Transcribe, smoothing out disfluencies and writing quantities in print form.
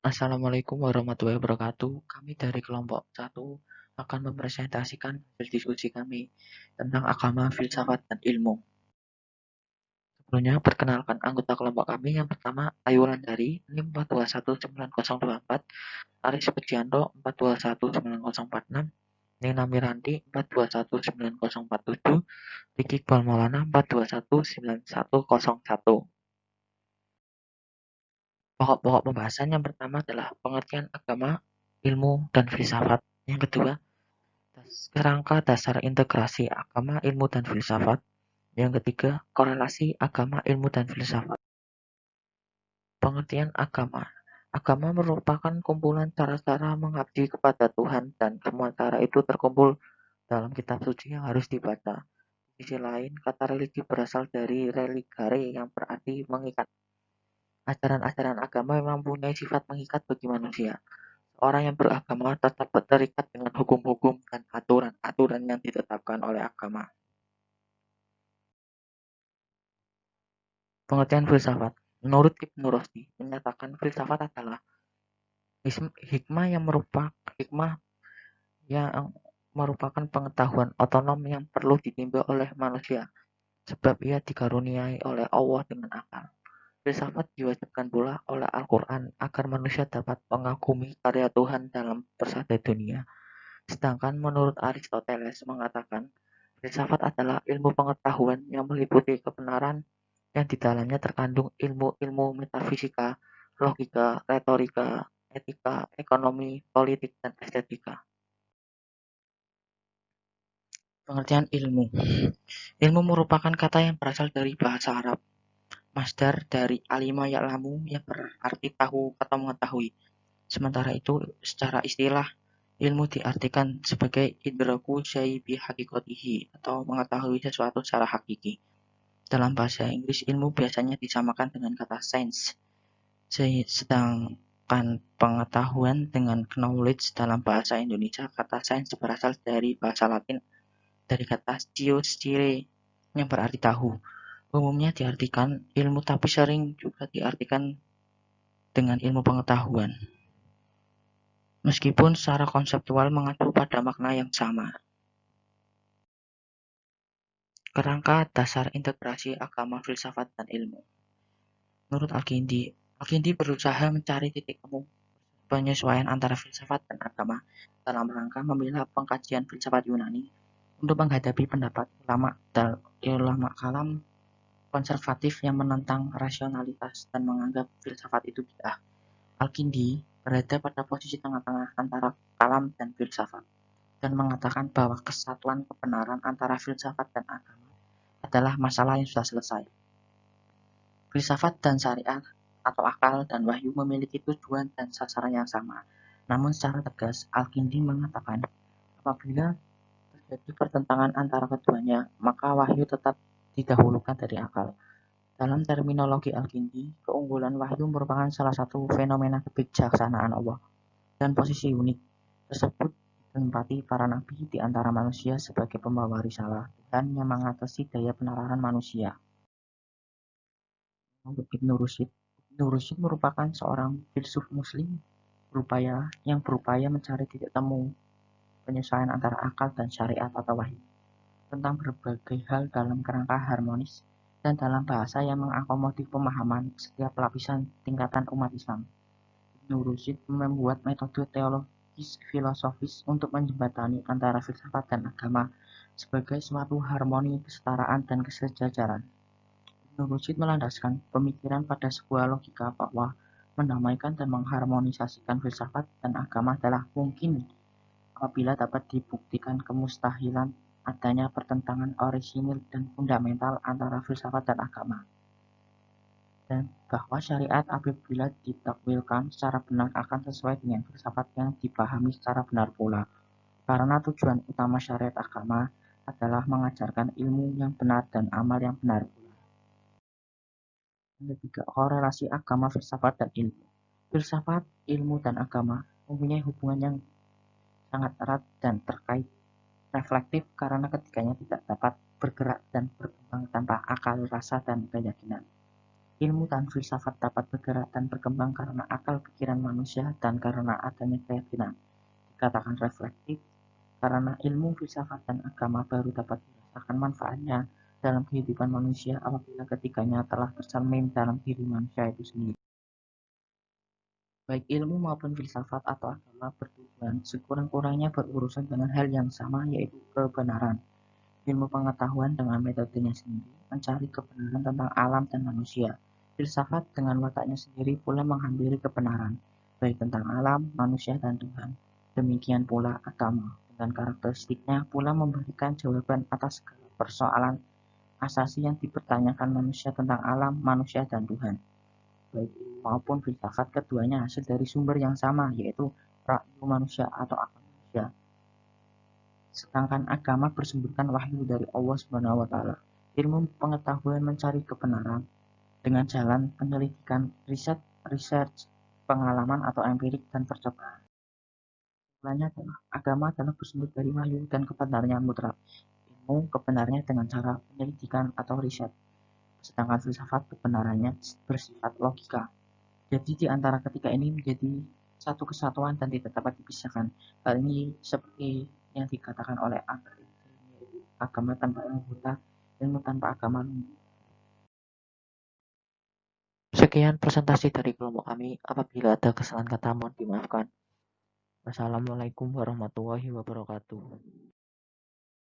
Assalamualaikum warahmatullahi wabarakatuh. Kami dari kelompok 1 akan mempresentasikan hasil diskusi kami tentang agama, filsafat, dan ilmu. Sebelumnya, perkenalkan anggota kelompok kami. Yang pertama, Ayu Wulandari, NIM 4219024, Aris Pujianto 4219046, Nina Miranti 4219047, Riki Iqbal Maulana 4219101. Pokok-pokok pembahasan yang pertama adalah pengertian agama, ilmu, dan filsafat. Yang kedua, kerangka dasar integrasi agama, ilmu, dan filsafat. Yang ketiga, korelasi agama, ilmu, dan filsafat. Pengertian agama. Agama merupakan kumpulan cara-cara mengabdi kepada Tuhan dan semua cara itu terkumpul dalam kitab suci yang harus dibaca. Di sisi lain, kata religi berasal dari religare yang berarti mengikat. Ajaran-ajaran agama memang mempunyai sifat mengikat bagi manusia. Orang yang beragama tetap terikat dengan hukum-hukum dan aturan-aturan yang ditetapkan oleh agama. Pengertian filsafat. Menurut Ibnu Rusdi, menyatakan filsafat adalah hikmah yang merupakan pengetahuan otonom yang perlu ditimba oleh manusia, sebab ia dikaruniai oleh Allah dengan akal. Filsafat diwajibkan pula oleh Al-Quran agar manusia dapat mengagumi karya Tuhan dalam persada dunia. Sedangkan menurut Aristoteles mengatakan, filsafat adalah ilmu pengetahuan yang meliputi kebenaran yang di dalamnya terkandung ilmu-ilmu metafisika, logika, retorika, etika, ekonomi, politik, dan estetika. Pengertian ilmu. Ilmu merupakan kata yang berasal dari bahasa Arab. Masdar dari alima ya'lamu yang berarti tahu atau mengetahui. Sementara itu, secara istilah, ilmu diartikan sebagai idraku syai bi hakikotihi atau mengetahui sesuatu secara hakiki. Dalam bahasa Inggris, ilmu biasanya disamakan dengan kata science, sedangkan pengetahuan dengan knowledge dalam bahasa Indonesia, kata science berasal dari bahasa Latin dari kata scioscire yang berarti tahu. Umumnya diartikan ilmu tapi sering juga diartikan dengan ilmu pengetahuan. Meskipun secara konseptual mengacu pada makna yang sama. Kerangka dasar integrasi agama, filsafat, dan ilmu. Menurut Al-Kindi berusaha mencari titik temu penyesuaian antara filsafat dan agama dalam rangka memilah pengkajian filsafat Yunani untuk menghadapi pendapat ulama kalam konservatif yang menentang rasionalitas dan menganggap filsafat itu bid'ah. Al-Kindi berada pada posisi tengah-tengah antara kalam dan filsafat dan mengatakan bahwa kesatuan kebenaran antara filsafat dan agama adalah masalah yang sudah selesai. Filsafat dan syariat atau akal dan wahyu memiliki tujuan dan sasaran yang sama. Namun secara tegas, Al-Kindi mengatakan apabila terjadi pertentangan antara keduanya, maka wahyu tetap didahulukan dari akal. Dalam terminologi Al-Kindi, keunggulan wahyu merupakan salah satu fenomena kebijaksanaan Allah dan posisi unik tersebut ditempati para nabi di antara manusia sebagai pembawa risalah Tuhan yang mengatasi daya penalaran manusia. Untuk Ibnu Rushd merupakan seorang filsuf muslim yang berupaya mencari titik temu penyesuaian antara akal dan syariat atau wahyu tentang berbagai hal dalam kerangka harmonis dan dalam bahasa yang mengakomodir pemahaman setiap lapisan tingkatan umat Islam. Ibnu Rushd membuat metode teologis filosofis untuk menjembatani antara filsafat dan agama sebagai suatu harmoni kesetaraan dan kesejajaran. Ibnu Rushd melandaskan pemikiran pada sebuah logika bahwa mendamaikan dan mengharmonisasikan filsafat dan agama adalah mungkin apabila dapat dibuktikan kemustahilan adanya pertentangan orisinil dan fundamental antara filsafat dan agama, dan bahwa syariat apabila ditakwilkan secara benar akan sesuai dengan filsafat yang dipahami secara benar pula, karena tujuan utama syariat agama adalah mengajarkan ilmu yang benar dan amal yang benar pula. Yang ketiga, korelasi agama, filsafat, dan ilmu. Filsafat, ilmu, dan agama mempunyai hubungan yang sangat erat dan terkait reflektif karena ketiganya tidak dapat bergerak dan berkembang tanpa akal, rasa, dan keyakinan. Ilmu dan filsafat dapat bergerak dan berkembang karena akal pikiran manusia dan karena adanya keyakinan. Dikatakan reflektif karena ilmu filsafat dan agama baru dapat dirasakan manfaatnya dalam kehidupan manusia apabila ketiganya telah tercermin dalam diri manusia itu sendiri. Baik ilmu maupun filsafat atau agama bertujuan sekurang-kurangnya berurusan dengan hal yang sama, yaitu kebenaran. Ilmu pengetahuan dengan metodenya sendiri mencari kebenaran tentang alam dan manusia. Filsafat dengan wataknya sendiri pula menghampiri kebenaran, baik tentang alam, manusia, dan Tuhan. Demikian pula agama, dengan karakteristiknya pula memberikan jawaban atas segala persoalan asasi yang dipertanyakan manusia tentang alam, manusia, dan Tuhan. Baik ilmu maupun filsafat keduanya hasil dari sumber yang sama, yaitu ilmu manusia atau akal manusia. Sedangkan agama bersumberkan wahyu dari Allah Subhanahu wa taala. Ilmu pengetahuan mencari kebenaran dengan jalan penyelidikan, riset, research, pengalaman atau empirik dan percobaan. Lainnya adalah agama adalah bersumber dari wahyu dan kebenarannya mutlak. Ilmu kebenarannya dengan cara penyelidikan atau riset. Sedangkan filsafat kebenarannya bersifat logika. Jadi di antara ketiga ini menjadi satu kesatuan dan tidak dapat dipisahkan. Hal ini seperti yang dikatakan oleh Albert Einstein, yaitu agama tanpa ilmu buta, ilmu tanpa agama lumpuh. Sekian presentasi dari kelompok kami. Apabila ada kesalahan kata mohon dimaafkan. Wassalamualaikum warahmatullahi wabarakatuh.